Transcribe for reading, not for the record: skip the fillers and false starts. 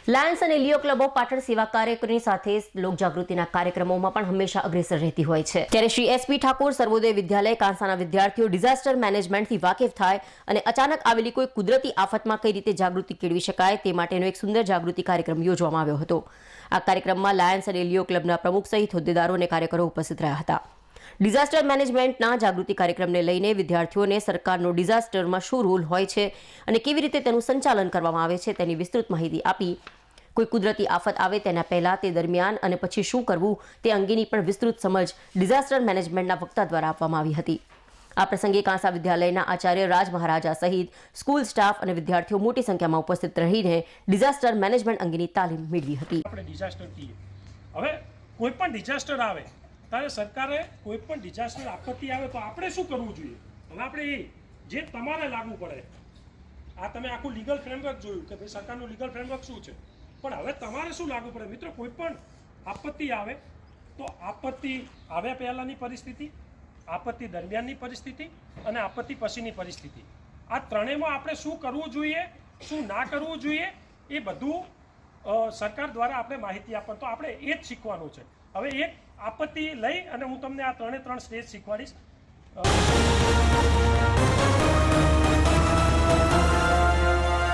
Lions અને લિયો club of Patan સેવા કાર્યકરની સાથે લોકજાગૃતિના કાર્યક્રમોમાં પણ હંમેશા અગ્રેસર રહેતી હોય છે। ત્યારે શ્રી એસપી ઠાકોર સર્વોદય વિદ્યાલય કાંસાના વિદ્યાર્થીઓ ડિઝાસ્ટર મેનેજમેન્ટથી વાકેફ થાય અને અચાનક આવેલી કોઈ કુદરતી આફતમાં કઈ રીતે જાગૃતિ કેળવી શકાય તે માટેનો એક સુંદર જાગૃતિ કાર્યક્રમ યોજવામાં આવ્યો હતો। આ કાર્યક્રમમાં લાયન્સ અને લિયો ક્લબના પ્રમુખ સહિત હોદ્દેદારો અને કાર્યકરો ઉપસ્થિત રહ્યા હતા। ડિઝાસ્ટર મેનેજમેન્ટના જાગૃતિ કાર્યક્રમને લઈને વિદ્યાર્થીઓને સરકારનો ડિઝાસ્ટરમાં શું રોલ હોય છે અને કેવી રીતે તેનું સંચાલન કરવામાં આવે છે તેની વિસ્તૃત માહિતી આપી કોઈ કુદરતી આફત આવે તેના પહેલા તે દરમિયાન અને પછી શું કરવું તે અંગેની પણ વિસ્તૃત સમજ ડિઝાસ્ટર મેનેજમેન્ટના વક્તા દ્વારા આપવામાં આવી હતી। આ પ્રસંગે કાંસા વિદ્યાલયના આચાર્ય રાજ મહારાજા સહિત સ્કૂલ સ્ટાફ અને વિદ્યાર્થીઓ મોટી સંખ્યામાં ઉપસ્થિત રહીને ડિઝાસ્ટર મેનેજમેન્ટ અંગેની તાલીમ મેળવી હતી। આપણે ડિઝાસ્ટર કહીએ, હવે કોઈ પણ ડિઝાસ્ટર આવે ત્યારે સરકારે કોઈ પણ ડિઝાસ્ટર આપત્તિ આવે તો આપણે શું કરવું જોઈએ? હવે આપણે જે તમારે લાગુ પડે, આ તમે આખું લીગલ ફ્રેમવર્ક જોયું કે ભાઈ સરકારનું લીગલ ફ્રેમવર્ક શું છે, પણ હવે તમારે શું લાગુ પડે? મિત્રો, કોઈ પણ આપત્તિ આવે તો આપત્તિ આવ્યા પહેલાંની પરિસ્થિતિ, આપત્તિ દરમિયાનની પરિસ્થિતિ અને આપત્તિ પછીની પરિસ્થિતિ, આ ત્રણેયમાં આપણે શું કરવું જોઈએ, શું ના કરવું જોઈએ, એ બધું સરકાર દ્વારા આપણે માહિતી આપવા, તો આપણે એ જ શીખવાનું છે। હવે એક આપત્તિ લઈ અને હું તમને આ ત્રણે સ્ટેજ શીખવાડીશ।